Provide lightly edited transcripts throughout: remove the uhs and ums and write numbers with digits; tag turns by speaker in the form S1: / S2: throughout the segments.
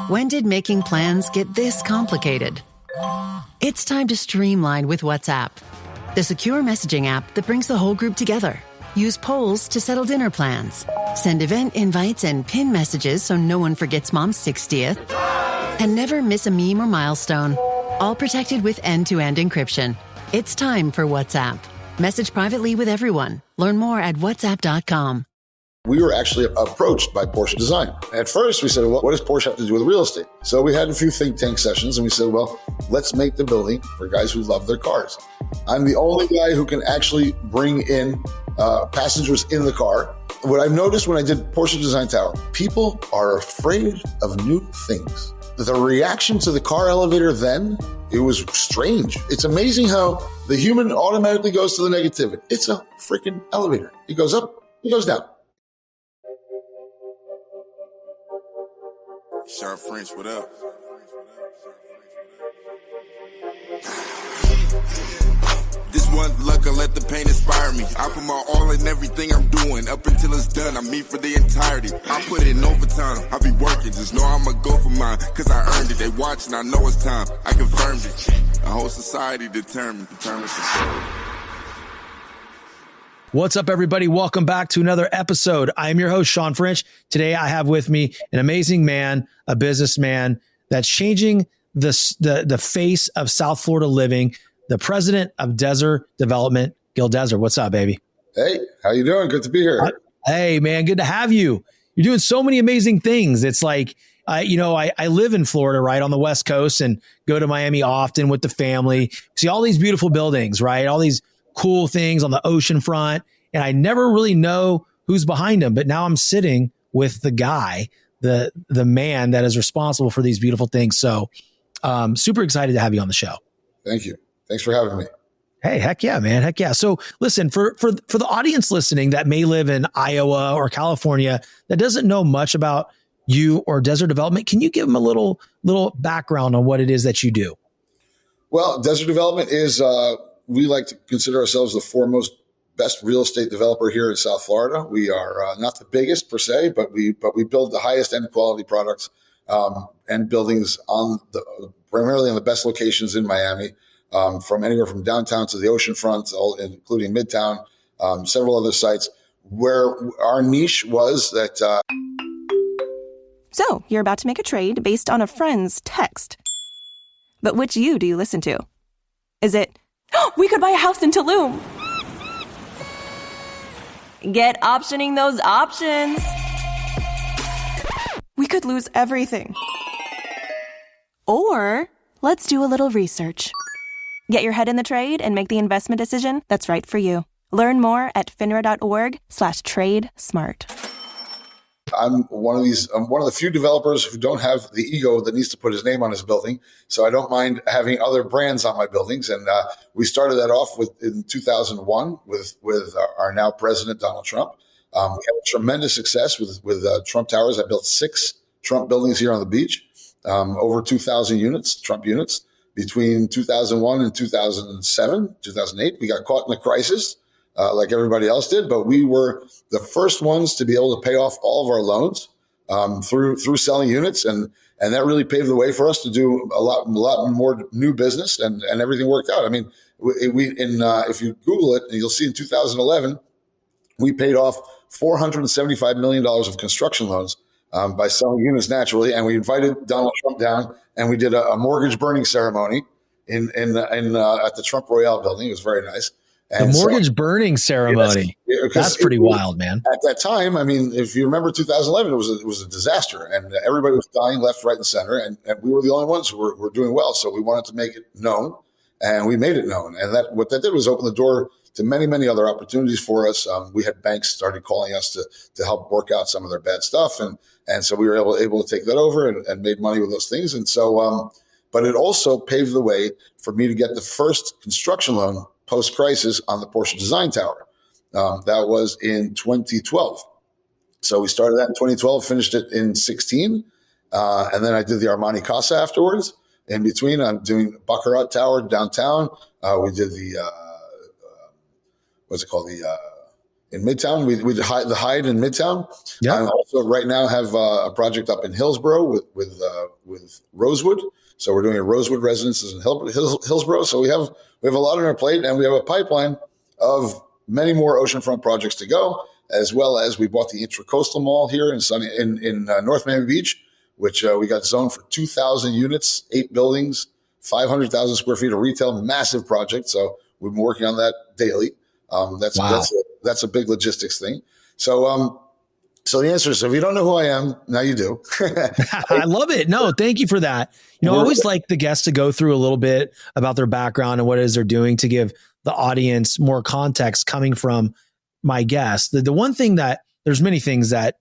S1: When did making plans get this complicated? It's time to streamline with WhatsApp, the secure messaging app that brings the whole group together. Use polls to settle dinner plans. Send event invites and pin messages so no one forgets Mom's 60th. And never miss a meme or milestone. All protected with end-to-end encryption. It's time for WhatsApp. Message privately with everyone. Learn more at whatsapp.com.
S2: We were actually approached by Porsche Design. At first, we said, well, what does Porsche have to do with real estate? So we had a few think tank sessions and we said, well, let's make the building for guys who love their cars. I'm the only guy who can actually bring in passengers in the car. What I've noticed when I did Porsche Design Tower, people are afraid of new things. The reaction to the car elevator then, it was strange. It's amazing how the human automatically goes to the negativity. It's a freaking elevator. It goes up, it goes down.
S3: Shawn French, what up? This one's luck, I let the pain inspire me. I put my all in everything I'm doing. Up until it's done, I'm me for the entirety. I put in overtime, I be working. Just know I'ma go for mine, cause I earned it. They watching, I know it's time. I confirmed it. A whole society determined to show.
S4: What's up, everybody? Welcome back to another episode. I am your host, Shawn French. Today, I have with me an amazing man, a businessman that's changing the face of South Florida living, the president of Dezer Development, Gil Dezer. What's up, baby?
S2: Hey, how you doing? Good to be here.
S4: Hey, man, good to have you. You're doing so many amazing things. It's like, I live in Florida, right, on the West Coast, and go to Miami often with the family. See all these beautiful buildings, right? All these cool things on the ocean front. And I never really know who's behind them. But now I'm sitting with the guy, the man that is responsible for these beautiful things. So super excited to have you on the show.
S2: Thank you. Thanks for having me.
S4: Hey, heck yeah, man. Heck yeah. So listen, for the audience listening that may live in Iowa or California that doesn't know much about you or Dezer Development, can you give them a little background on what it is that you do?
S2: Well, Dezer Development is, we like to consider ourselves the foremost best real estate developer here in South Florida. We are not the biggest per se, but we build the highest end quality products and buildings primarily on the best locations in Miami, from anywhere from downtown to the ocean front, including Midtown, several other sites where our niche was that.
S5: So you're about to make a trade based on a friend's text. But which you do you listen to? Is it, we could buy a house in Tulum? Get optioning those options. We could lose everything. Or let's do a little research. Get your head in the trade and make the investment decision that's right for you. Learn more at finra.org/trade smart.
S2: I'm one of the few developers who don't have the ego that needs to put his name on his building. So I don't mind having other brands on my buildings. And we started that off in 2001 with our now president, Donald Trump. We had tremendous success with Trump Towers. I built 6 Trump buildings here on the beach, over 2,000 units, Trump units. Between 2001 and 2007, 2008, we got caught in a crisis. Like everybody else did, but we were the first ones to be able to pay off all of our loans through selling units, and that really paved the way for us to do a lot more new business, and everything worked out. I mean, if you Google it, you'll see in 2011 we paid off $475 million of construction loans by selling units naturally, and we invited Donald Trump down, and we did a mortgage burning ceremony at the Trump Royale building. It was very nice. And
S4: the mortgage burning ceremony. That's pretty wild, man.
S2: At that time, I mean, if you remember 2011, it was a disaster, and everybody was dying left, right, and center, and we were the only ones who were doing well. So we wanted to make it known, and we made it known. And what that did was open the door to many, many other opportunities for us. We had banks started calling us to help work out some of their bad stuff, and so we were able to take that over and made money with those things. And so, but it also paved the way for me to get the first construction loan post-crisis on the Porsche Design Tower. That was in 2012. So we started that in 2012, finished it in 16. And then I did the Armani Casa afterwards. In between, I'm doing Baccarat Tower downtown. We did the, what's it called? in Midtown. We did the Hyde in Midtown.
S4: Yeah.
S2: I also right now have a project up in Hillsborough with Rosewood. So we're doing a Rosewood Residences in Hillsborough. So we have a lot on our plate, and we have a pipeline of many more oceanfront projects to go, as well as we bought the Intracoastal Mall here in North Miami Beach, which we got zoned for 2,000 units, 8 buildings, 500,000 square feet of retail, massive project. So we've been working on that daily. That's a big logistics thing. So the answer is, if you don't know who I am, now you do.
S4: I love it. No, thank you for that. I always like the guests to go through a little bit about their background and what it is they're doing to give the audience more context coming from my guest. The one thing that there's many things that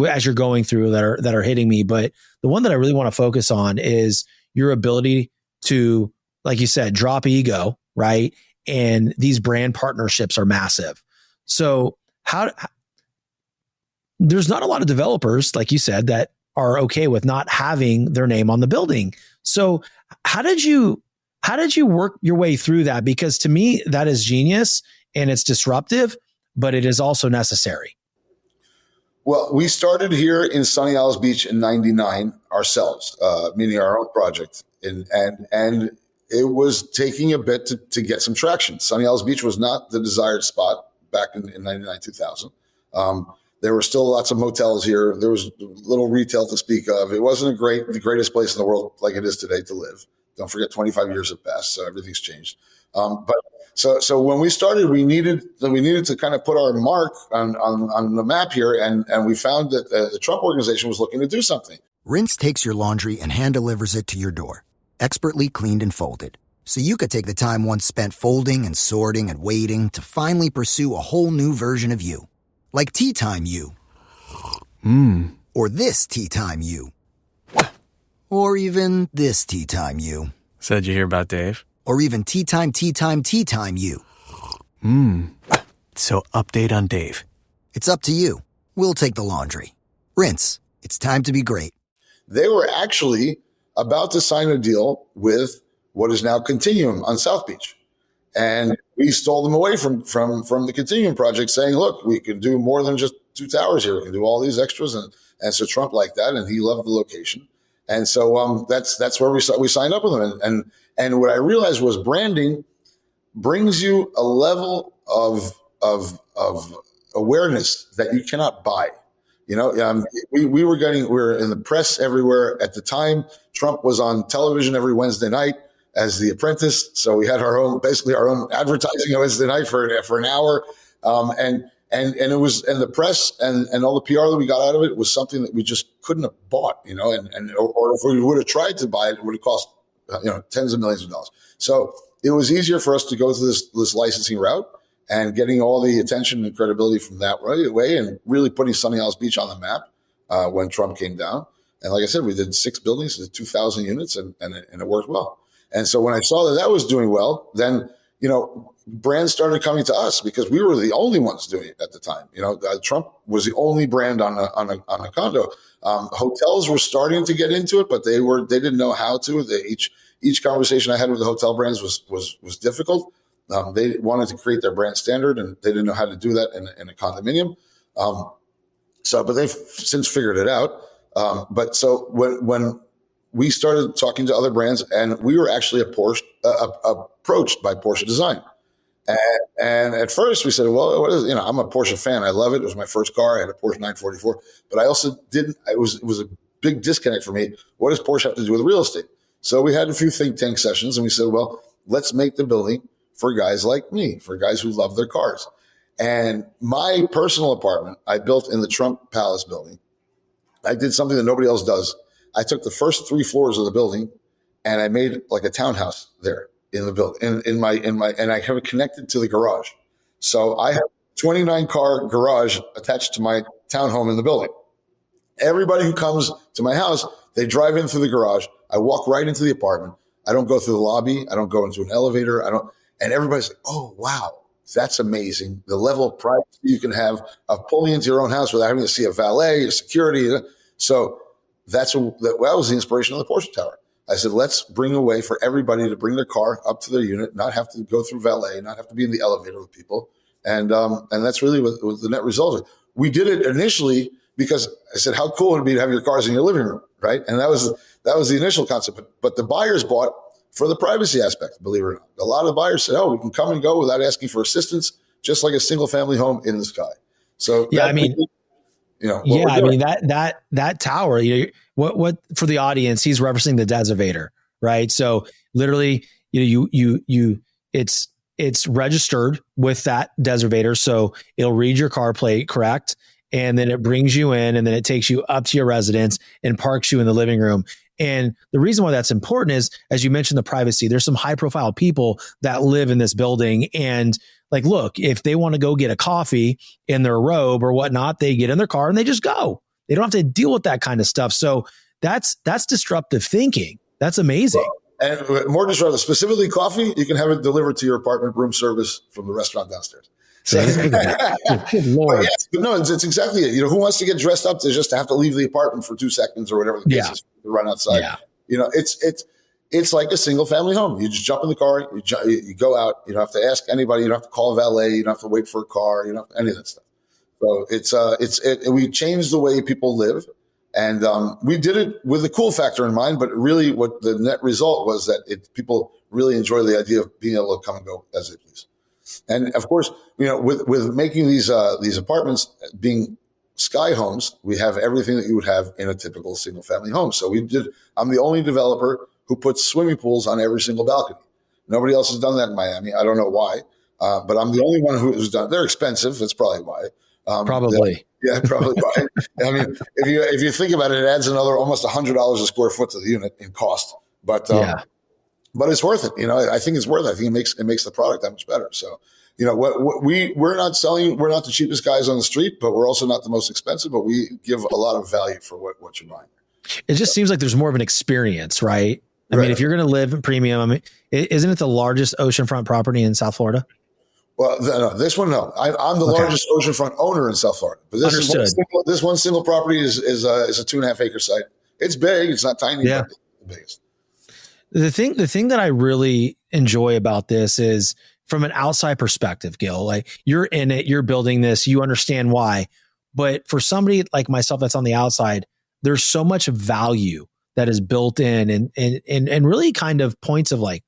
S4: as you're going through that are hitting me, but the one that I really want to focus on is your ability to, like you said, drop ego, right? And these brand partnerships are massive. So there's not a lot of developers, like you said, that are okay with not having their name on the building. So how did you work your way through that? Because to me, that is genius and it's disruptive, but it is also necessary.
S2: Well, we started here in Sunny Isles Beach in '99 ourselves, meaning our own project, and it was taking a bit to get some traction. Sunny Isles Beach was not the desired spot back in '99, 2000. There were still lots of motels here. There was little retail to speak of. It wasn't the greatest place in the world like it is today to live. Don't forget, 25 years have passed, so everything's changed. So when we started, we needed to kind of put our mark on the map here, and we found that the Trump organization was looking to do something.
S6: Rinse takes your laundry and hand delivers it to your door, expertly cleaned and folded, so you could take the time once spent folding and sorting and waiting to finally pursue a whole new version of you. Like Tea Time You. Or this Tea Time You. Or even this Tea Time You.
S7: So did you hear about Dave?
S6: Or even Tea Time You.
S7: So update on Dave.
S6: It's up to you. We'll take the laundry. Rinse. It's time to be great.
S2: They were actually about to sign a deal with what is now Continuum on South Beach. And we stole them away from the Continuum project, saying, look, we can do more than just 2 towers here. We can do all these extras. And so Trump liked that, and he loved the location. And so that's where we signed up with them. And what I realized was branding brings you a level of awareness that you cannot buy. We were in the press everywhere at the time. Trump was on television every Wednesday night as The Apprentice. So we had our own advertising on Wednesday night for an hour. And it was, and the press and all the PR that we got out of it was something that we just couldn't have bought, or if we would have tried to buy it, it would have cost, tens of millions of dollars. So it was easier for us to go through this licensing route and getting all the attention and credibility from that way, and really putting Sunny Isles Beach on the map when Trump came down. And like I said, we did 6 buildings, 2,000 units, and it worked well. And so when I saw that was doing well, then, brands started coming to us because we were the only ones doing it at the time. Trump was the only brand on a condo. Hotels were starting to get into it, but they didn't know how to. Each conversation I had with the hotel brands was difficult. They wanted to create their brand standard, and they didn't know how to do that in a condominium. But they've since figured it out. But so when we started talking to other brands, and we were actually approached by Porsche Design. And at first we said, well, what is it? I'm a Porsche fan. I love it. It was my first car. I had a Porsche 944, but I also it was a big disconnect for me. What does Porsche have to do with real estate? So we had a few think tank sessions, and we said, well, let's make the building for guys like me, for guys who love their cars. And my personal apartment, I built in the Trump Palace building. I did something that nobody else does. I took the first 3 floors of the building and I made like a townhouse there in the building, in my, and I have it connected to the garage. So I have a 29 car garage attached to my townhome in the building. Everybody who comes to my house, they drive in through the garage. I walk right into the apartment. I don't go through the lobby. I don't go into an elevator. And everybody's like, oh, wow, that's amazing. The level of privacy you can have of pulling into your own house without having to see a valet or security. So that was the inspiration of the Porsche Tower. I said, let's bring a way for everybody to bring their car up to their unit, not have to go through valet, not have to be in the elevator with people, And that's really what the net result. We did it initially because I said, how cool would it be to have your cars in your living room, right? And that was the initial concept. But the buyers bought for the privacy aspect, believe it or not. A lot of the buyers said, oh, we can come and go without asking for assistance, just like a single family home in the sky. So
S4: yeah, I mean, that tower, what for the audience, he's referencing the Deservator, right? So literally, it's registered with that Deservator, so it'll read your car plate, correct? And then it brings you in, and then it takes you up to your residence and parks you in the living room. And the reason why that's important is, as you mentioned, the privacy. There's some high profile people that live in this building, and like, look, if they want to go get a coffee in their robe or whatnot, they get in their car and they just go. They don't have to deal with that kind of stuff. So that's disruptive thinking. That's amazing.
S2: And more disruptive, specifically coffee, you can have it delivered to your apartment, room service from the restaurant downstairs. So,
S4: good Lord.
S2: But no, it's exactly it. Who wants to get dressed up to just have to leave the apartment for 2 seconds or whatever the case is to run outside? Yeah. It's like a single family home. You just jump in the car, you go out. You don't have to ask anybody. You don't have to call a valet. You don't have to wait for a car. You don't have to, any of that stuff. So we changed the way people live. And we did it with the cool factor in mind, but really what the net result was that people really enjoy the idea of being able to come and go as they please. And of course, with making these apartments being sky homes, we have everything that you would have in a typical single family home. So I'm the only developer who puts swimming pools on every single balcony. Nobody else has done that in Miami. I don't know why, but I'm the only one who's done it. They're expensive. That's probably why.
S4: Probably.
S2: Yeah, probably why. I mean, if you think about it, it adds another almost $100 a square foot to the unit in cost. But it's worth it. I think it's worth it. I think it makes the product that much better. So, we're not the cheapest guys on the street, but we're also not the most expensive, but we give a lot of value for what you're buying.
S4: It just seems like there's more of an experience, right? I mean, if you're going to live in premium, isn't it the largest oceanfront property in South Florida?
S2: Well, no, this one, no. I'm the largest oceanfront owner in South Florida. But this one single property is a 2.5 acre site. It's big. It's not tiny.
S4: Yeah.
S2: But it's the biggest.
S4: The thing that I really enjoy about this is from an outside perspective, Gil, like you're in it, you're building this, you understand why. But for somebody like myself that's on the outside, there's so much value that is built in and really kind of points of like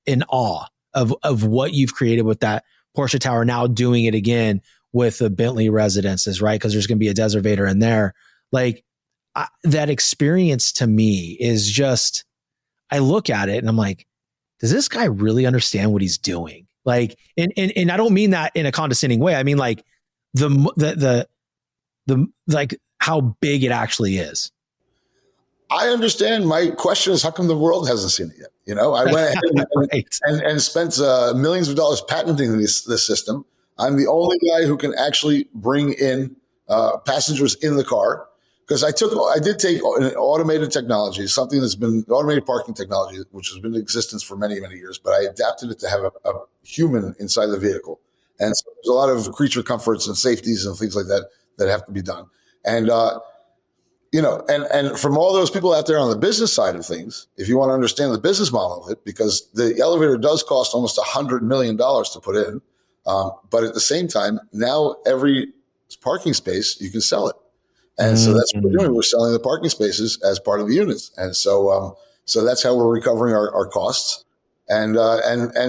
S4: in awe of what you've created with that Porsche Tower, now doing it again with the Bentley Residences, right? Because there's going to be a Deservator in there. Like that experience to me is just, I look at it and I'm like, does this guy really understand what he's doing? Like, and I don't mean that in a condescending way. I mean like the like how big it actually is.
S2: I understand. My question is, how come the world hasn't seen it yet? I went ahead and spent millions of dollars patenting this system. I'm the only guy who can actually bring in passengers in the car, because I did take an automated technology, something that's been automated parking technology, which has been in existence for many, many years, but I adapted it to have a human inside the vehicle. And so there's a lot of creature comforts and safeties and things like that have to be done. And, and from all those people out there on the business side of things, if you want to understand the business model of it, because the elevator does cost almost $100 million to put in. But at the same time, now every parking space, you can sell it. And so that's what we're doing. We're selling the parking spaces as part of the units. And so that's how we're recovering our costs. And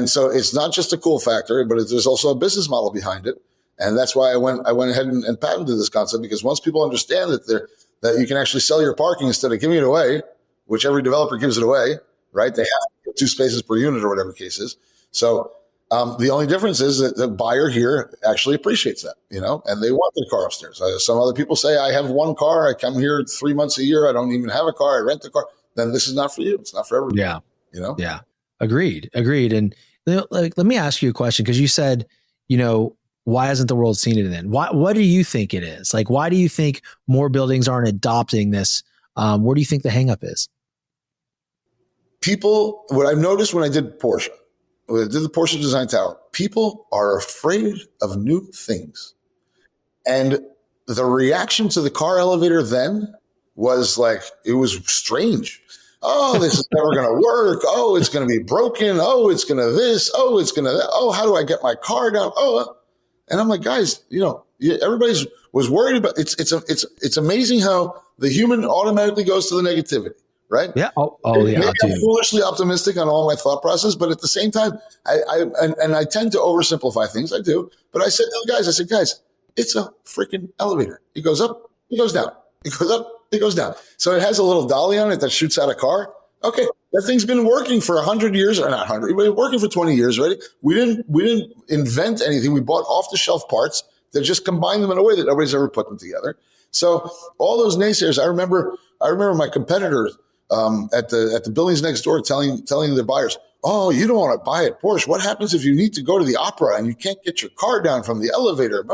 S2: so it's not just a cool factor, but there's also a business model behind it. And that's why I went ahead and patented this concept, because once people understand that you can actually sell your parking instead of giving it away, which every developer gives it away, right? They have to get 2 spaces per unit or whatever the case is. So the only difference is that the buyer here actually appreciates that, and they want their car upstairs. Some other people say, I have 1 car. I come here 3 months a year. I don't even have a car. I rent a car. Then this is not for you. It's not for everybody.
S4: Yeah. Yeah. Agreed. And let me ask you a question, because you said, why hasn't the world seen it then? What do you think it is? Like, why do you think more buildings aren't adopting this? Where do you think the hang up is?
S2: People, what I've noticed when I did Porsche, when I did the Porsche Design Tower, people are afraid of new things. And the reaction to the car elevator then was like, it was strange. Oh, this is never going to work. Oh, it's going to be broken. Oh, it's going to this. Oh, it's going to that. Oh, how do I get my car down? Oh, And I'm like, guys, everybody's was worried about it's amazing how the human automatically goes to the negativity, right?
S4: Yeah.
S2: Maybe
S4: Yeah.
S2: I'm foolishly optimistic on all my thought process, but at the same time, I tend to oversimplify things. I do. But I said to the guys, it's a freaking elevator. It goes up, it goes down. It goes up, it goes down. So it has a little dolly on it that shoots out a car. Okay, that thing's been working for 100 years, or not 100, it's been working for 20 years already. We didn't invent anything. We bought off-the-shelf parts that just combined them in a way that nobody's ever put them together. So all those naysayers, I remember my competitors at the buildings next door telling the buyers, "Oh, you don't want to buy at Porsche. What happens if you need to go to the opera and you can't get your car down from the elevator?"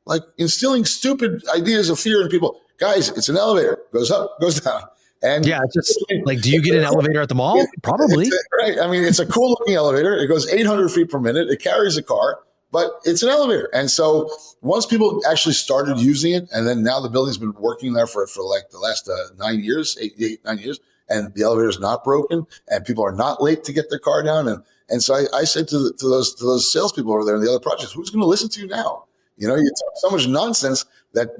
S2: Like instilling stupid ideas of fear in people. Guys, it's an elevator. Goes up, goes down. And
S4: yeah, it's just like, do you get an elevator at the mall? Probably.
S2: Right. I mean, it's a cool looking elevator. It goes 800 feet per minute. It carries a car, but it's an elevator. And so once people actually started using it, and then now the building's been working there for like the last 9 years, 9 years, and the elevator is not broken, and people are not late to get their car down. And so I said to those salespeople over there in the other projects, who's going to listen to you now? You talk so much nonsense that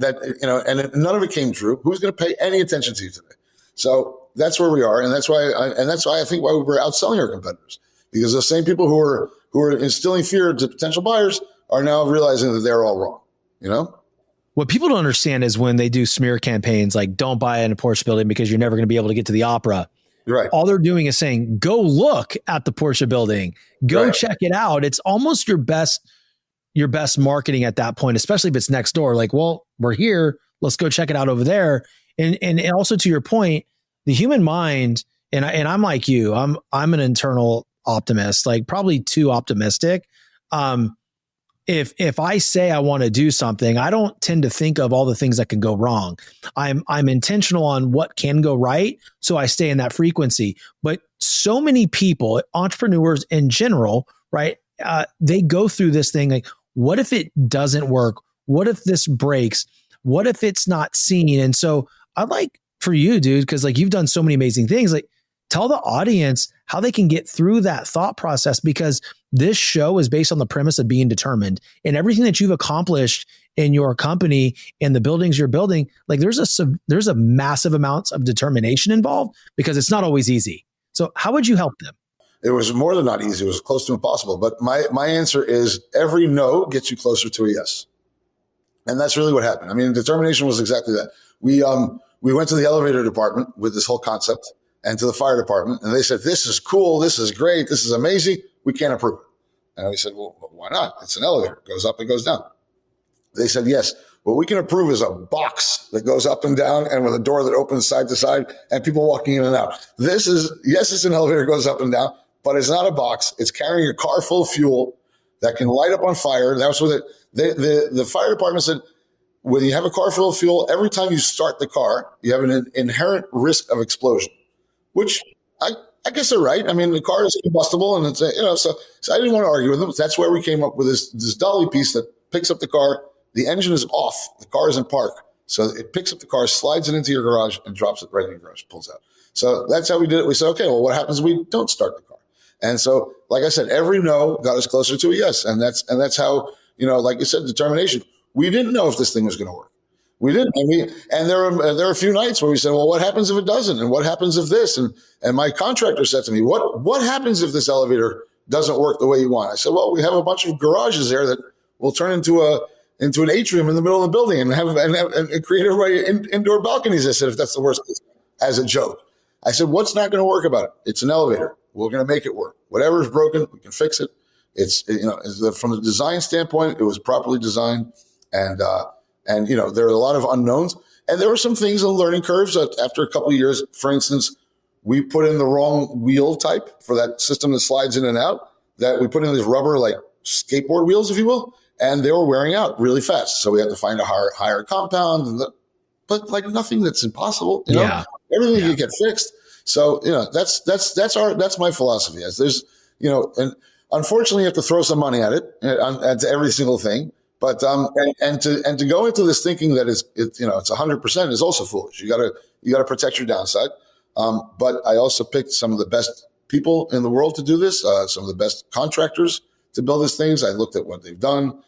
S2: and none of it came true. Who's going to pay any attention to you today? So that's where we are, and that's why I think why we're outselling our competitors, because the same people who are instilling fear to potential buyers are now realizing that they're all wrong.
S4: What people don't understand is when they do smear campaigns like "Don't buy in a Porsche building because you're never going to be able to get to the opera."
S2: Right.
S4: All they're doing is saying, "Go look at the Porsche building. Go
S2: right.
S4: check it out." It's almost your best marketing at that point, especially if it's next door. Like, well, we're here. Let's go check it out over there. And also to your point, the human mind, and I'm like you, I'm an internal optimist, like probably too optimistic. If I say I want to do something, I don't tend to think of all the things that can go wrong. I'm intentional on what can go right, so I stay in that frequency. But so many people, entrepreneurs in general, right? They go through this thing like, what if it doesn't work? What if this breaks? What if it's not seen? And so I'd like for you, dude, because like you've done so many amazing things, like tell the audience how they can get through that thought process, because this show is based on the premise of being determined, and everything that you've accomplished in your company and the buildings you're building, like there's a massive amounts of determination involved, because it's not always easy. So how would you help them?
S2: It was more than not easy. It was close to impossible. But my answer is every no gets you closer to a yes. And that's really what happened. I mean, determination was exactly that. We went to the elevator department with this whole concept, and to the fire department, and they said, "This is cool. This is great. This is amazing. We can't approve it." And we said, "Well, why not? It's an elevator. It goes up and goes down." They said, "Yes. What we can approve is a box that goes up and down, and with a door that opens side to side and people walking in and out. It's an elevator, goes up and down, but it's not a box. It's carrying a car full of fuel that can light up on fire." That was what the fire department said. When you have a car full of fuel, every time you start the car, you have an inherent risk of explosion, which I guess they're right. I mean, the car is combustible, and it's so I didn't want to argue with them. That's where we came up with this dolly piece that picks up the car. The engine is off. The car is in park. So it picks up the car, slides it into your garage, and drops it right in your garage, pulls out. So that's how we did it. We said, okay, well, what happens if we don't start the car? And so, like I said, every no got us closer to a yes. And that's how, like you said, determination. We didn't know if this thing was going to work. We didn't. And there are a few nights where we said, well, what happens if it doesn't? And what happens if this? And my contractor said to me, what happens if this elevator doesn't work the way you want? I said, well, we have a bunch of garages there that will turn into an atrium in the middle of the building and create everybody indoor balconies. I said, if that's the worst case, as a joke. I said, what's not going to work about it? It's an elevator. We're going to make it work. Whatever is broken, we can fix it. It's, from the design standpoint, it was properly designed. And there are a lot of unknowns. And there were some things on learning curves after a couple of years. For instance, we put in the wrong wheel type for that system that slides in and out, that we put in these rubber, like skateboard wheels, if you will, and they were wearing out really fast. So we had to find a higher compound. But like nothing that's impossible, everything can get fixed. So, that's my philosophy. As there's, and unfortunately you have to throw some money at it, at every single thing. But and to go into this thinking that it's 100% is also foolish. You gotta protect your downside. But I also picked some of the best people in the world to do this, some of the best contractors to build these things. I looked at what they've done.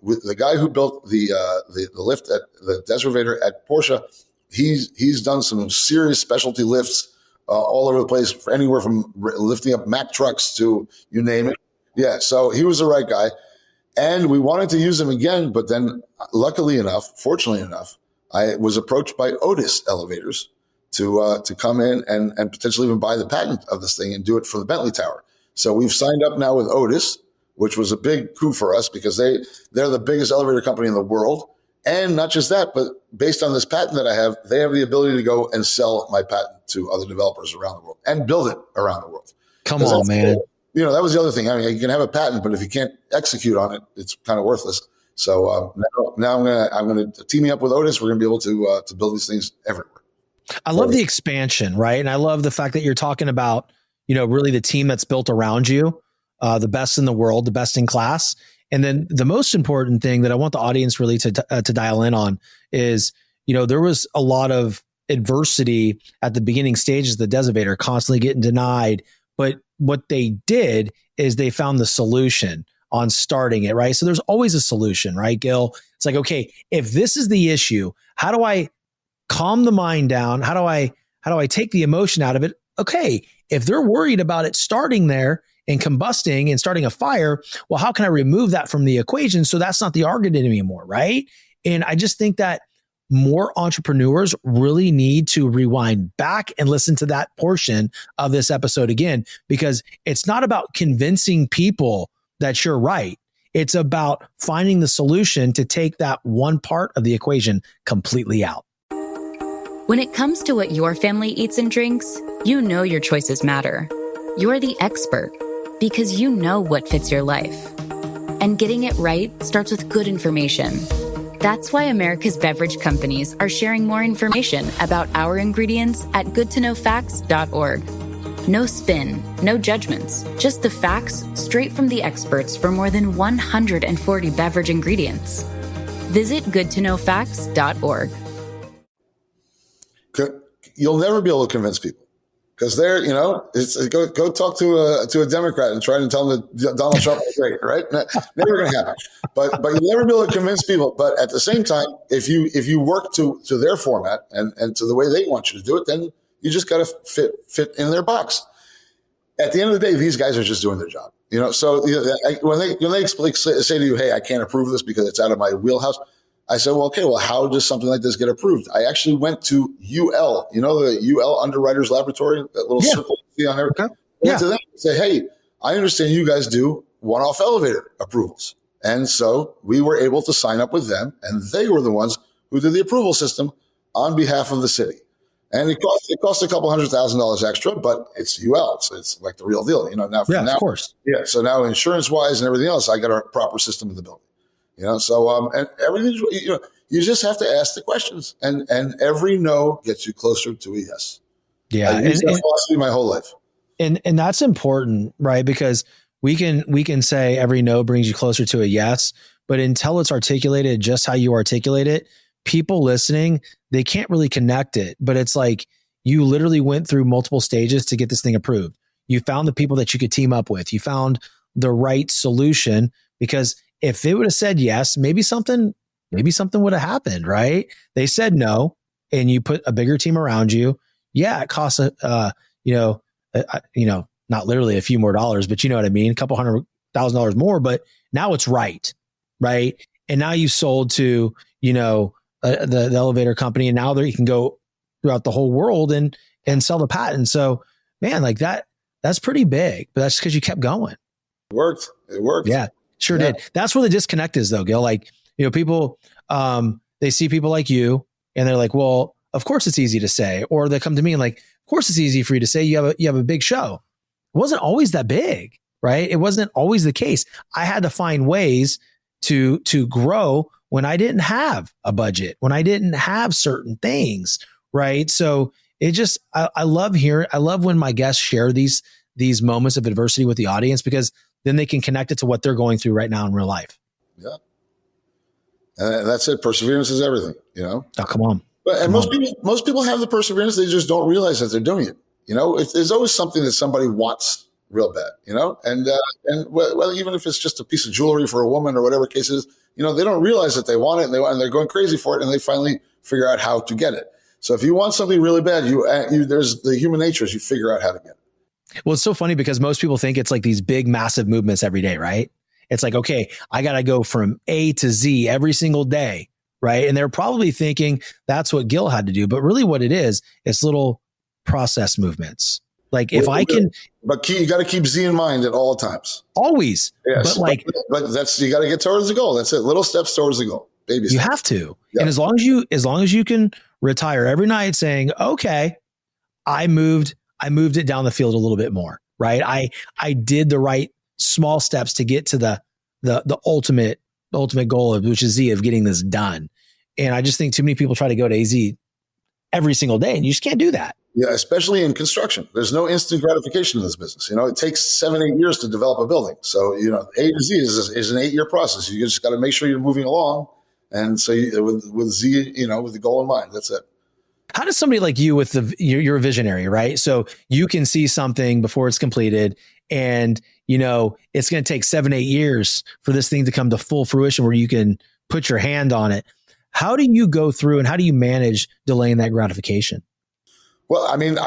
S2: With the guy who built the lift at the Dezer at Porsche, he's done some serious specialty lifts all over the place, for anywhere from lifting up Mack trucks to you name it. Yeah, so he was the right guy. And we wanted to use him again, but then fortunately enough, I was approached by Otis Elevators to come in and potentially even buy the patent of this thing and do it for the Bentley Tower. So we've signed up now with Otis, which was a big coup for us because they're the biggest elevator company in the world. And not just that, but based on this patent that I have, they have the ability to go and sell my patent to other developers around the world and build it around the world.
S4: Come on, man.
S2: That was the other thing. I mean, you can have a patent, but if you can't execute on it, it's kind of worthless. So now I'm gonna teaming up with Otis. We're gonna be able to build these things everywhere.
S4: I love the expansion, right? And I love the fact that you're talking about, really the team that's built around you, the best in the world, the best in class. And then the most important thing that I want the audience really to dial in on is, there was a lot of adversity at the beginning stages of the Dezer, constantly getting denied. But what they did is they found the solution on starting it, right? So there's always a solution, right, Gil? It's like, okay, if this is the issue, how do I calm the mind down? How do I take the emotion out of it? Okay, if they're worried about it starting there and combusting and starting a fire, well, how can I remove that from the equation so that's not the argument anymore, right? And I just think that more entrepreneurs really need to rewind back and listen to that portion of this episode again, because it's not about convincing people that you're right. It's about finding the solution to take that one part of the equation completely out.
S8: When it comes to what your family eats and drinks, you know your choices matter. You're the expert because you know what fits your life. And getting it right starts with good information. That's why America's beverage companies are sharing more information about our ingredients at goodtoknowfacts.org. No spin, no judgments, just the facts straight from the experts for more than 140 beverage ingredients. Visit goodtoknowfacts.org.
S2: You'll never be able to convince people because they're, go talk to a Democrat and try to tell them that Donald Trump is great, right? Never going to happen. But you'll never be able to convince people. But at the same time, if you work to their format and to the way they want you to do it, then you just got to fit in their box. At the end of the day, these guys are just doing their job. So when they say to you, "Hey, I can't approve this because it's out of my wheelhouse," I said, well, how does something like this get approved? I actually went to UL, the UL Underwriters Laboratory, that little circle you see on there. Okay. Went to them and say, hey, I understand you guys do one-off elevator approvals. And so we were able to sign up with them, and they were the ones who did the approval system on behalf of the city. And it cost a couple $100,000 extra, but it's UL, so it's like the real deal. Of course. Yeah. So now insurance-wise and everything else, I got a proper system in the building. And everything, you just have to ask the questions, and every no gets you closer to a yes.
S4: Yeah.
S2: I used that philosophy my whole life.
S4: And that's important, right? Because we can say every no brings you closer to a yes, but until it's articulated just how you articulate it, people listening, they can't really connect it. But it's like you literally went through multiple stages to get this thing approved. You found the people that you could team up with. You found the right solution, because if they would have said yes, maybe something would have happened, right? They said no, and you put a bigger team around you. Yeah, it costs not literally a few more dollars, but you know what I mean, a couple $100,000 more. But now it's right? And now you sold to the elevator company, and now you can go throughout the whole world and sell the patent. So, man, like that's pretty big. But that's because you kept going.
S2: It worked.
S4: Yeah. Sure did. That's where the disconnect is, though, Gil. Like, people, they see people like you, and they're like, "Well, of course it's easy to say," or they come to me and like, "Of course it's easy for you to say. You have a big show." It wasn't always that big, right? It wasn't always the case. I had to find ways to grow when I didn't have a budget, when I didn't have certain things, right? So it just, I love when my guests share these moments of adversity with the audience, because then they can connect it to what they're going through right now in real life.
S2: Yeah. And that's it. Perseverance is everything,
S4: Oh, come on.
S2: But most people have the perseverance. They just don't realize that they're doing it. There's always something that somebody wants real bad, and well, even if it's just a piece of jewelry for a woman or whatever case is, they don't realize that they want it, and they're going crazy for it, and they finally figure out how to get it. So if you want something really bad, there's the human nature is you figure out how to get it.
S4: Well, it's so funny because most people think it's like these big, massive movements every day, right? It's like, okay, I got to go from A to Z every single day, right? And they're probably thinking that's what Gil had to do. But really what it is, it's little process movements. Like if I can...
S2: But you got to keep Z in mind at all times.
S4: Always.
S2: Yes. But that's, you got to get towards the goal. That's it. Little steps towards the goal. Baby steps.
S4: You have to.
S2: Yeah.
S4: And as long as you can retire every night saying, okay, I moved it down the field a little bit more, right? I did the right small steps to get to the ultimate goal of, which is Z, of getting this done. And I just think too many people try to go to AZ every single day, and you just can't do that.
S2: Yeah, especially in construction. There's no instant gratification in this business. It takes 7-8 years to develop a building. So, A to Z is an 8-year process. You just got to make sure you're moving along. And so with Z, with the goal in mind, that's it.
S4: How does somebody like you you're a visionary, right? So you can see something before it's completed, and, it's going to take 7-8 years for this thing to come to full fruition where you can put your hand on it. How do you go through and how do you manage delaying that gratification?
S2: Well, I mean,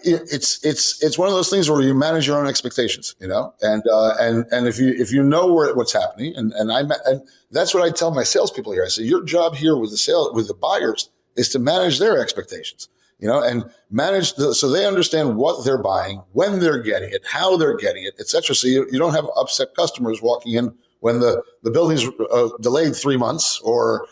S2: it's one of those things where you manage your own expectations, and if you know what's happening, and that's what I tell my salespeople here. I say, your job here with the buyers is to manage their expectations, and manage so they understand what they're buying, when they're getting it, how they're getting it, et cetera. So you don't have upset customers walking in when the building's delayed 3 months or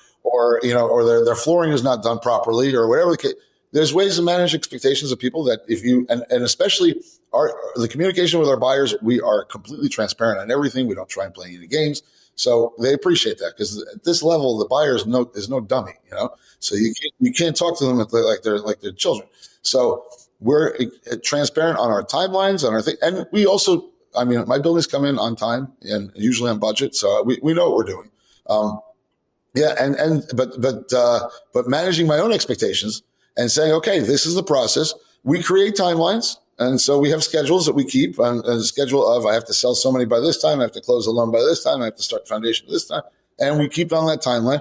S2: their flooring is not done properly or whatever the case. There's ways to manage expectations of people that if you, and especially the communication with our buyers, we are completely transparent on everything. We don't try and play any games. So they appreciate that because at this level, the buyer is no dummy, so you can't talk to them like they're children. So we're transparent on our timelines, on our thing. And we also, my buildings come in on time and usually on budget. So we know what we're doing. But managing my own expectations and saying, okay, this is the process. We create timelines. And so we have schedules that we keep on a schedule of, I have to sell so many by this time. I have to close the loan by this time. I have to start foundation this time. And we keep on that timeline.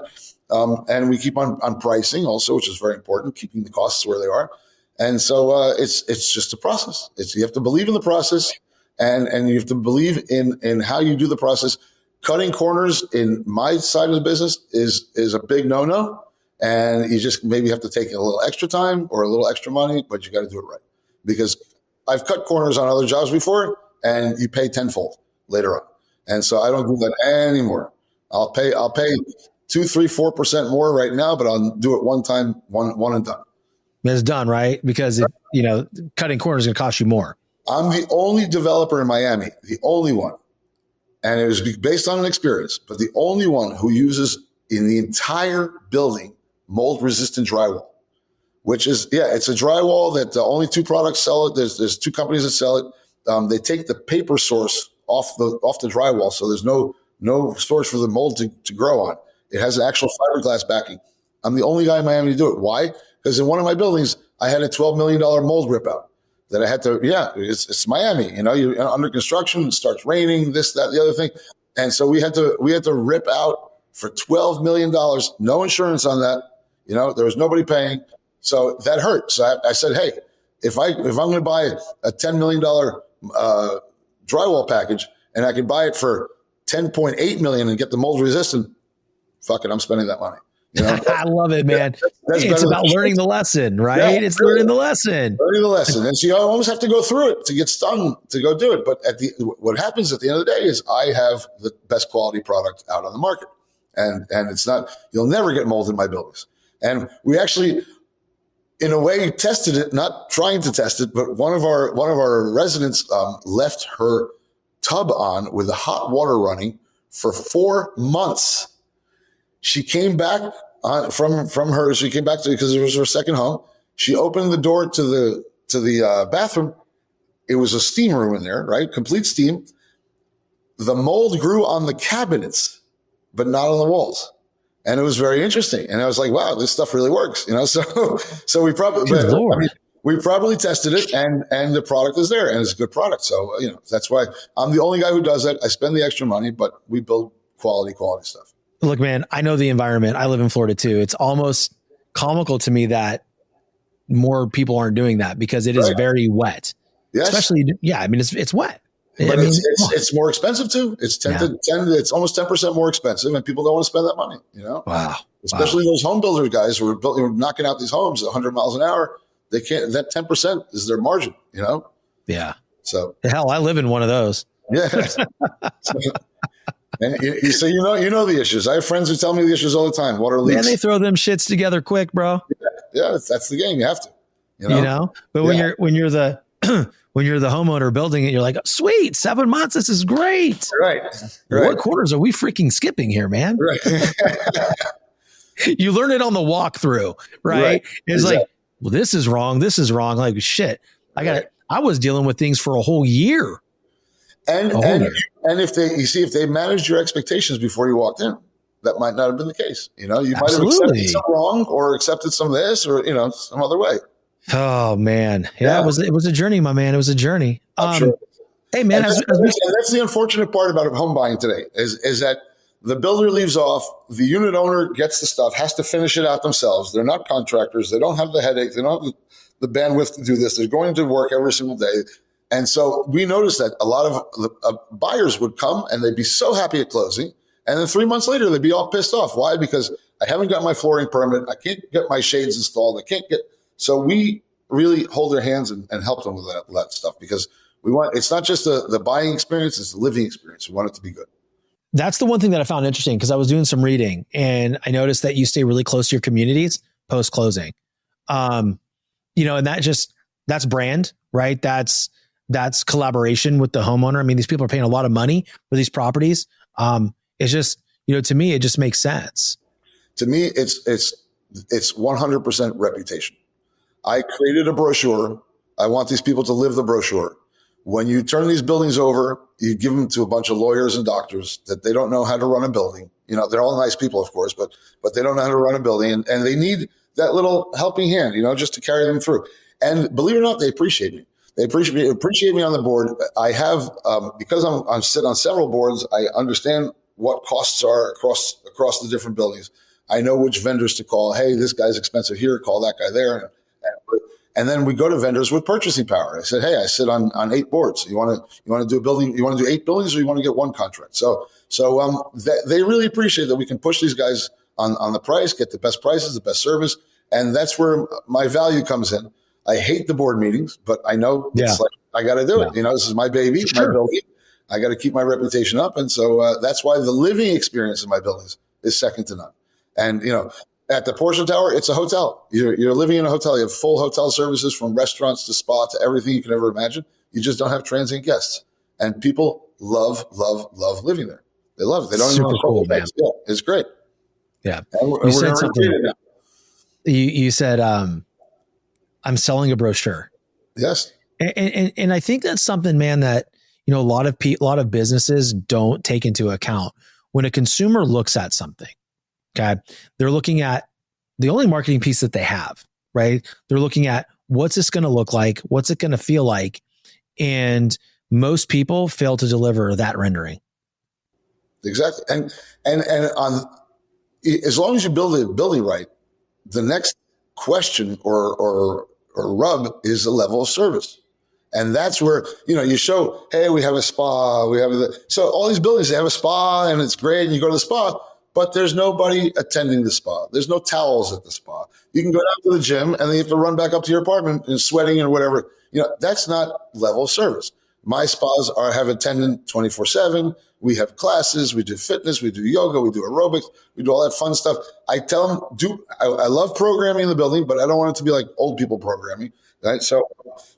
S2: And we keep on pricing also, which is very important, keeping the costs where they are. And so it's just a process. You have to believe in the process and you have to believe in how you do the process. Cutting corners in my side of the business is a big no-no. And you just maybe have to take a little extra time or a little extra money, but you got to do it right. Because I've cut corners on other jobs before and you pay tenfold later on. And so I don't do that anymore. I'll pay 2, 3, 4% more right now, but I'll do it one time, one and done.
S4: It's done, right? Because cutting corners is going to cost you more.
S2: I'm the only developer in Miami, the only one. And it was based on an experience, but the only one who uses in the entire building mold resistant drywall, which is, it's a drywall that only 2 products sell it. There's 2 companies that sell it. They take the paper source off the drywall. So there's no source for the mold to grow on. It has an actual fiberglass backing. I'm the only guy in Miami to do it. Why? Because in one of my buildings, I had a $12 million mold rip out that I had to, it's Miami, you're under construction, it starts raining, this, that, the other thing. And so we had to rip out for $12 million, no insurance on that. There was nobody paying. So that hurt. So I said, hey, if I'm going to buy a $10 million drywall package and I can buy it for $10.8 million and get the mold resistant, fuck it, I'm spending that money.
S4: I love it, man. It's about learning the lesson, right? Yeah, it's learning the lesson.
S2: Learning the lesson. And so you almost have to go through it to get stung to go do it. But what happens at the end of the day is I have the best quality product out on the market. And it's not, you'll never get mold in my buildings. And we actually, in a way, tested it, not trying to test it, but one of our residents left her tub on with the hot water running for 4 months. She came back she came back because it was her second home. She opened the door to the bathroom. It was a steam room in there, right? Complete steam. The mold grew on the cabinets, but not on the walls. And it was very interesting. And I was like, wow, this stuff really works, So we probably, we properly tested it, and the product is there, and it's a good product. So that's why I'm the only guy who does that. I spend the extra money, but we build quality stuff.
S4: Look, man, I know the environment. I live in Florida too. It's almost comical to me that more people aren't doing that because it is very wet. Yes. Especially, I mean, it's wet.
S2: But it's more expensive too. It's 10 to 10. It's almost 10% more expensive, and people don't want to spend that money.
S4: Wow.
S2: Especially those home builder guys who are knocking out these homes at 100 miles an hour. They can't. That 10% is their margin.
S4: Yeah.
S2: So
S4: hell, I live in one of those.
S2: Yeah. And you know the issues. I have friends who tell me the issues all the time. Water leaks.
S4: Man, they throw them shits together quick, bro.
S2: Yeah, that's the game. You have to.
S4: But when you're the when you're the homeowner building it, you're like, sweet, 7 months. This is great.
S2: Right.
S4: What quarters are we freaking skipping here, man?
S2: Right.
S4: You learn it on the walkthrough, right? It's like, well, this is wrong. This is wrong. Like, shit, I was dealing with things for a whole year.
S2: And if they managed your expectations before you walked in, that might not have been the case. You might have accepted some wrong or accepted some of this or, some other way.
S4: Oh man. Yeah. It was a journey, my man. It was a journey.
S2: Sure.
S4: Hey man.
S2: That's the unfortunate part about home buying today is that the builder leaves off, the unit owner gets the stuff, has to finish it out themselves. They're not contractors. They don't have the headache. They don't have the bandwidth to do this. They're going to work every single day. And so we noticed that a lot of buyers would come and they'd be so happy at closing. And then 3 months later, they'd be all pissed off. Why? Because I haven't got my flooring permit. I can't get my shades installed. So we really hold their hands and help them with that stuff because it's not just the buying experience, it's the living experience. We want it to be good.
S4: That's the one thing that I found interesting because I was doing some reading and I noticed that you stay really close to your communities post closing. And that's brand, right? That's collaboration with the homeowner. I mean, these people are paying a lot of money for these properties. It's just, to me, it just makes sense.
S2: To me, it's 100% reputation. I created a brochure. I want these people to live the brochure. When you turn these buildings over, you give them to a bunch of lawyers and doctors that they don't know how to run a building. They're all nice people, of course, but they don't know how to run a building and they need that little helping hand, just to carry them through. And believe it or not, they appreciate me. They appreciate me on the board. I have, because I'm sit on several boards, I understand what costs are across the different buildings. I know which vendors to call. Hey, this guy's expensive here. Call that guy there. And then we go to vendors with purchasing power. I said, hey, I sit on 8 boards. You want to do a building? You want to do 8 buildings, or you want to get one contract? So they really appreciate that we can push these guys on the price, get the best prices, the best service, and that's where my value comes in. I hate the board meetings, but I know it's like I got to do it. This is my baby, my building. I got to keep my reputation up, and so that's why the living experience in my buildings is second to none. And at the Porsche Tower, it's a hotel. You're living in a hotel. You have full hotel services from restaurants to spa to everything you can ever imagine. You just don't have transient guests, and people love living there. They love it. They don't
S4: Super
S2: even
S4: cool, man.
S2: Yeah, it's great.
S4: Yeah,
S2: you said something.
S4: You said, I'm selling a brochure.
S2: Yes.
S4: And I think that's something, man, that, a lot of businesses don't take into account when a consumer looks at something. Okay. They're looking at the only marketing piece that they have, right? They're looking at what's this going to look like? What's it going to feel like? And most people fail to deliver that rendering.
S2: Exactly. And as long as you build the building right, the next question or rub is the level of service. And that's where, you show, hey, we have a spa, so all these buildings, they have a spa and it's great. And you go to the spa, but there's nobody attending the spa. There's no towels at the spa. You can go down to the gym and then you have to run back up to your apartment and sweating and whatever. That's not level of service. My spas have attendant 24/7. We have classes. We do fitness. We do yoga. We do aerobics. We do all that fun stuff. I tell them, I love programming in the building, but I don't want it to be like old people programming. Right? So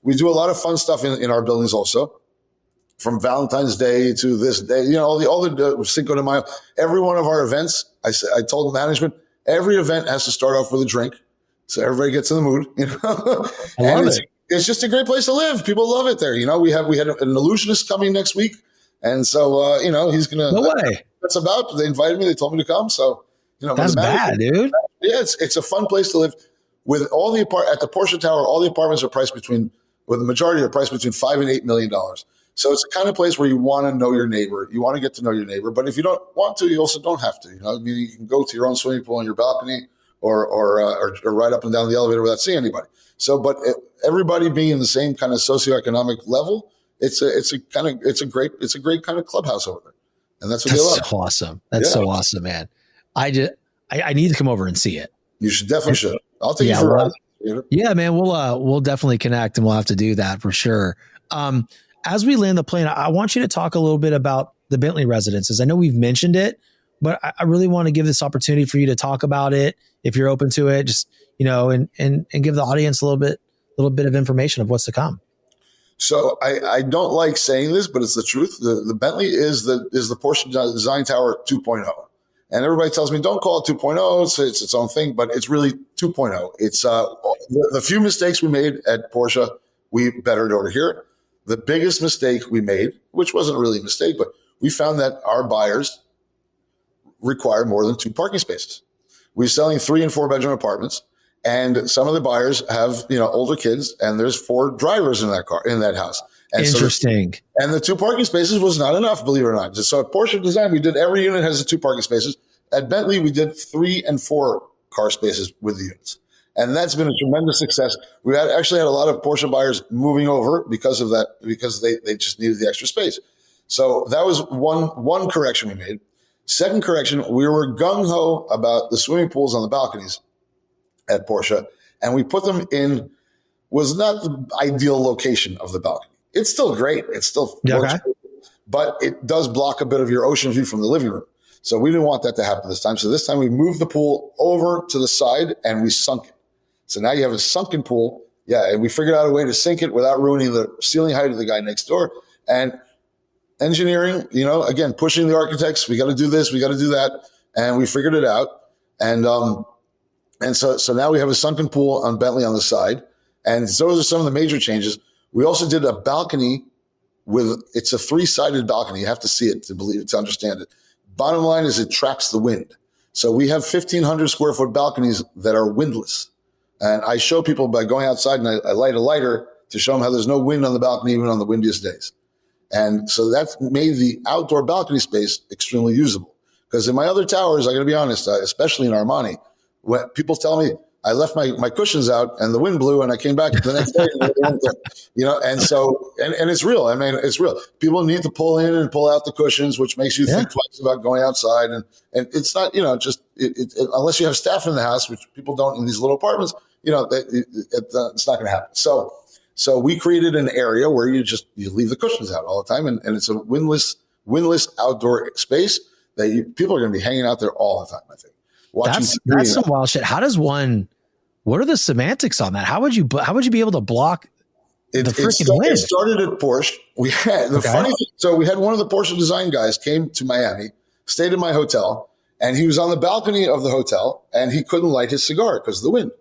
S2: we do a lot of fun stuff in our buildings also. From Valentine's Day to this day, all the Cinco de Mayo, every one of our events, I told management, every event has to start off with a drink. So everybody gets in the mood,
S4: I love it.
S2: It's just a great place to live. People love it there. We had an illusionist coming next week. And so, he's going to,
S4: no way.
S2: That's about, they invited me, they told me to come. So,
S4: that's bad, dude.
S2: Yeah. It's a fun place to live. with all the at the Porsche Tower, all the apartments are priced between, with the majority are priced between $5 and $8 million. So it's the kind of place where you want to know your neighbor. You want to get to know your neighbor. But if you don't want to, you also don't have to. You know, I mean, you can go to your own swimming pool on your balcony or ride up and down the elevator without seeing anybody. So, but everybody being in the same kind of socioeconomic level, it's a great kind of clubhouse over there. And that's what they love.
S4: So awesome. That's so awesome, man. I need to come over and see it.
S2: You should definitely. I'll take you for a ride.
S4: Yeah, man. We'll definitely connect, and we'll have to do that for sure. As we land the plane, I want you to talk a little bit about the Bentley Residences. I know we've mentioned it, but I really want to give this opportunity for you to talk about it if you're open to it. Just, you know, and give the audience a little bit of information of what's to come.
S2: So I don't like saying this, but it's the truth. The Bentley is the Porsche Design Tower 2.0. And everybody tells me, don't call it 2.0. It's its own thing, but it's really 2.0. It's the few mistakes we made at Porsche, we bettered over here. The biggest mistake we made, which wasn't really a mistake, but we found that our buyers require more than 2 parking spaces. We're selling 3 and 4 bedroom apartments, and some of the buyers have, you know, older kids, and there's 4 drivers in that house. And
S4: interesting.
S2: And the 2 parking spaces was not enough, believe it or not. So at Porsche Design, we did every unit has the 2 parking spaces. At Bentley, we did 3 and 4 car spaces with the units. And that's been a tremendous success. We actually had a lot of Porsche buyers moving over because of that, because they just needed the extra space. So that was one correction we made. Second correction, we were gung-ho about the swimming pools on the balconies at Porsche, and we put them in, was not the ideal location of the balcony. It's still great. It still works, but it does block a bit of your ocean view from the living room. So we didn't want that to happen this time. So this time we moved the pool over to the side and we sunk it. So now you have a sunken pool. Yeah, and we figured out a way to sink it without ruining the ceiling height of the guy next door. And engineering, you know, again, pushing the architects, we got to do this, we got to do that. And we figured it out. And so now we have a sunken pool on Bentley on the side. And those are some of the major changes. We also did a balcony it's a 3-sided balcony. You have to see it to understand it. Bottom line is it traps the wind. So we have 1,500 square foot balconies that are windless. And I show people by going outside and I light a lighter to show them how there's no wind on the balcony, even on the windiest days. And so that's made the outdoor balcony space extremely usable. Because in my other towers, I got to be honest, especially in Armani, when people tell me I left my cushions out and the wind blew and I came back the next day, you know, and so, and it's real. I mean, it's real. People need to pull in and pull out the cushions, which makes you think twice about going outside. And it's not, you know, just unless you have staff in the house, which people don't in these little apartments, you know, it's not going to happen. So we created an area where you leave the cushions out all the time. And it's a windless outdoor space that people are going to be hanging out there all the time, I think.
S4: That's some wild shit. What are the semantics on that? How would you be able to block the freaking wind?
S2: It started at Porsche. We had funny thing. So we had one of the Porsche design guys came to Miami, stayed in my hotel, and he was on the balcony of the hotel and he couldn't light his cigar because of the wind.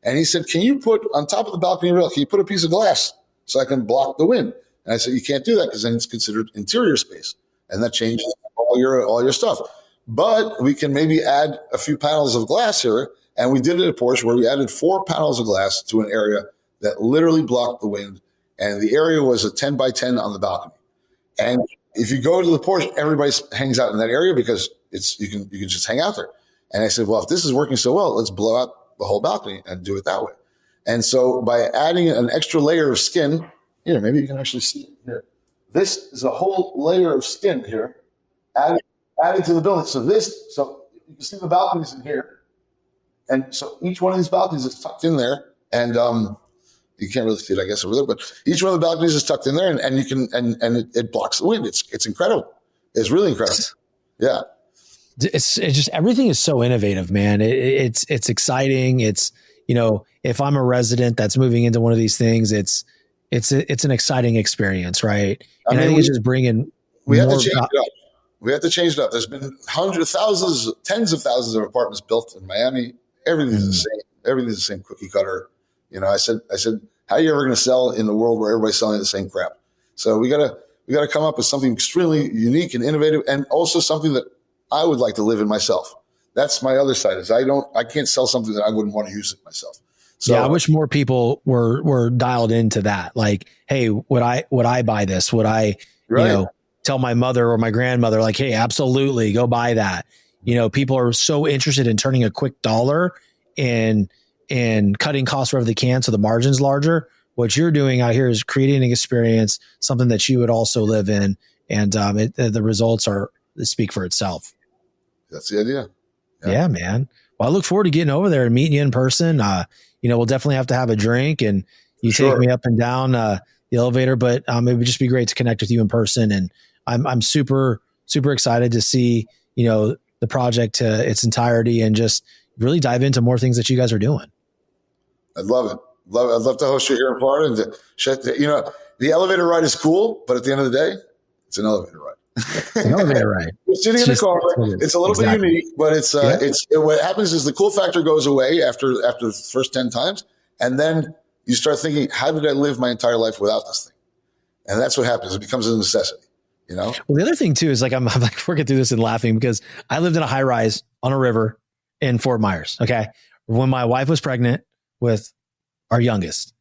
S2: And he said, can you put on top of the balcony rail, can you put a piece of glass so I can block the wind? And I said, you can't do that because then it's considered interior space. And that changes all your stuff. But we can maybe add a few panels of glass here. And we did it at Porsche where we added 4 panels of glass to an area that literally blocked the wind. And the area was a 10 by 10 on the balcony. And if you go to the Porsche, everybody hangs out in that area because you can just hang out there. And I said, well, if this is working so well, let's blow out the whole balcony and do it that way. And so by adding an extra layer of skin, here, maybe you can actually see it here. This is a whole layer of skin here added to the building. So you can see the balconies in here. And so each one of these balconies is tucked in there. And you can't really see it, I guess, over there, but each one of the balconies is tucked in there and you can, and it blocks the wind. It's incredible. It's really incredible. Yeah.
S4: It's just, everything is so innovative, man. It's exciting. It's, you know, if I'm a resident that's moving into one of these things, it's an exciting experience. Right. And I think it's just bringing,
S2: we have to change it up. We have to change it up. There's been hundreds, thousands, tens of thousands of apartments built in Miami. Everything's the same. Everything's the same cookie cutter. You know, I said, how are you ever going to sell in the world where everybody's selling the same crap? So we gotta come up with something extremely unique and innovative, and also something that I would like to live in myself. That's my other side. Is I can't sell something that I wouldn't want to use it myself. So
S4: yeah, I wish more people were dialed into that. Like, hey, would I buy this? Would I, tell my mother or my grandmother, like, hey, absolutely, go buy that. People are so interested in turning a quick dollar and cutting costs wherever they can, so the margin's larger. What you're doing out here is creating an experience, something that you would also live in, and the results speak for itself.
S2: That's the idea.
S4: Yeah, man. Well, I look forward to getting over there and meeting you in person. We'll definitely have to have a drink, and you take me up and down the elevator. But it would just be great to connect with you in person. And I'm super, super excited to see the project to its entirety and just really dive into more things that you guys are doing.
S2: I'd love it. I'd love to host you here in Florida and to check the elevator ride is cool, but at the end of the day, it's an elevator ride.
S4: It's an elevator ride.
S2: You're sitting in the car. It's a little bit unique, but what happens is the cool factor goes away after the first 10 times. And then you start thinking, how did I live my entire life without this thing? And that's what happens. It becomes a necessity, Well,
S4: the other thing too, is like, I'm like working through this and laughing because I lived in a high rise on a river in Fort Myers. Okay. When my wife was pregnant with our youngest.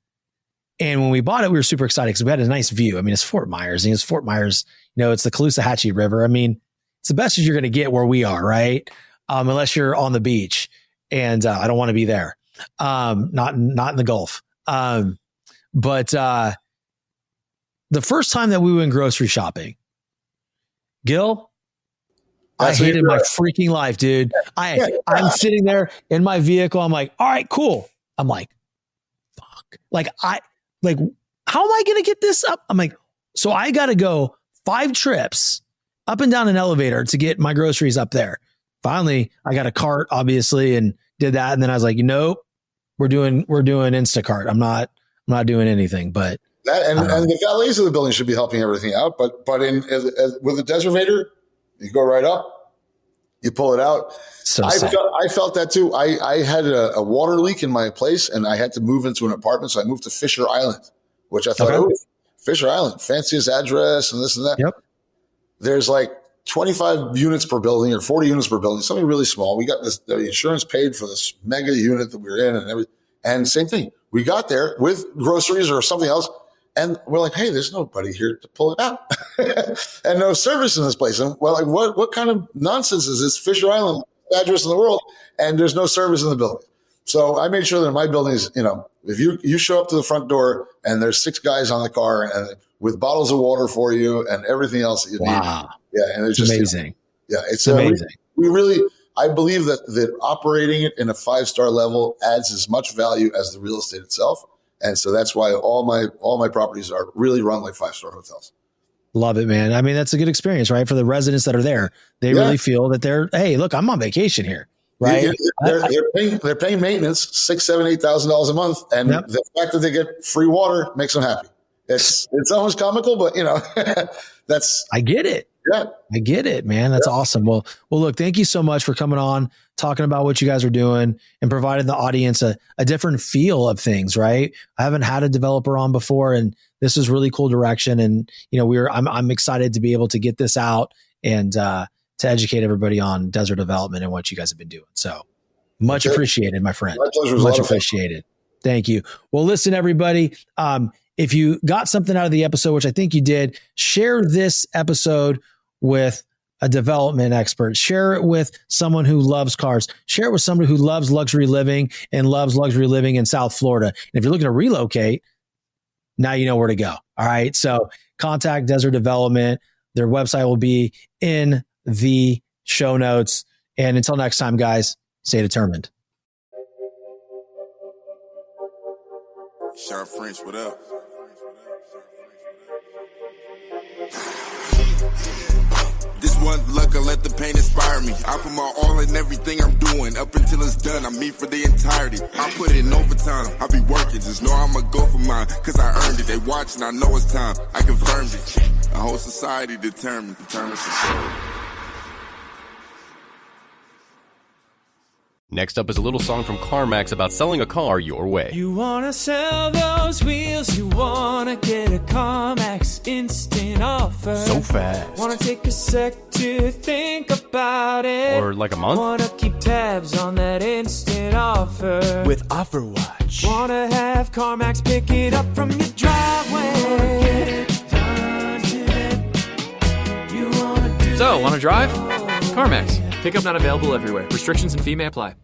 S4: And when we bought it, we were super excited because we had a nice view. I mean, it's Fort Myers. And it's Fort Myers, it's the Caloosahatchee River. I mean, it's the best you're going to get where we are, right? Unless you're on the beach. And I don't want to be there. Not in the Gulf. But the first time that we went grocery shopping, Gil, I hated my freaking life, dude. I'm sitting there in my vehicle. I'm like, all right, cool. I'm like, fuck. How am I going to get this up? I'm like, so I got to go 5 trips up and down an elevator to get my groceries up there. Finally, I got a cart, obviously, and did that. And then I was like, nope, we're doing Instacart. I'm not doing anything, but
S2: that, and the valets of the building should be helping everything out. But with a Deservator, you go right up, you pull it out. I felt that too. I had a water leak in my place and I had to move into an apartment. So I moved to Fisher Island, which I thought, Fisher Island, fanciest address and this and that. Yep. There's like 25 units per building or 40 units per building, something really small. We got the insurance paid for this mega unit that we were in and everything. And same thing. We got there with groceries or something else. And we're like, hey, there's nobody here to pull it out and no service in this place. And we're like, what kind of nonsense is this? Fisher Island, address in the world, and there's no service in the building. So I made sure that in my buildings, if you show up to the front door and there's 6 guys on the car and with bottles of water for you and everything else that you need. Yeah. And it's just
S4: amazing.
S2: It's amazing. We really, I believe that operating it in a 5-star level adds as much value as the real estate itself. And so that's why all my properties are really run like 5-star hotels.
S4: Love it, man. I mean, that's a good experience, right? For the residents that are there, they really feel that hey, look, I'm on vacation here, right?
S2: They're paying maintenance $6,000, $7,000, $8,000 a month. And the fact that they get free water makes them happy. It's almost comical, but I get it. Yeah.
S4: I get it, man. That's awesome. Well, look, thank you so much for coming on, talking about what you guys are doing and providing the audience a different feel of things, right? I haven't had a developer on before and this is really cool direction. And, I'm excited to be able to get this out and to educate everybody on desert development and what you guys have been doing. So much appreciated, my friend.
S2: My pleasure.
S4: Much appreciated. Thank you. Well, listen, everybody, if you got something out of the episode, which I think you did, share this episode with a development expert, share it with someone who loves cars, share it with somebody who loves luxury living and loves luxury living in South Florida. And if you're looking to relocate, now you know where to go. All right. So contact Desert Development. Their website will be in the show notes. And until next time, guys, stay determined.
S3: Shawn French, what up? This one luck, I let the pain inspire me. I put my all in everything I'm doing. Up until it's done, I'm me for the entirety. I put in overtime, I be working. Just know I'ma go for mine, cause I earned it. They watching, I know it's time. I confirmed it. A whole society determined.
S9: Next up is a little song from CarMax about selling a car your way.
S10: You wanna sell those wheels, you wanna get a CarMax instant offer.
S9: So fast.
S10: Wanna take a sec to think about it.
S9: Or like a month?
S10: Wanna keep tabs on that instant offer.
S7: With Offer Watch.
S10: Wanna have CarMax pick it up from your driveway.
S11: So, wanna drive? CarMax. Pickup not available everywhere. Restrictions and fee may apply.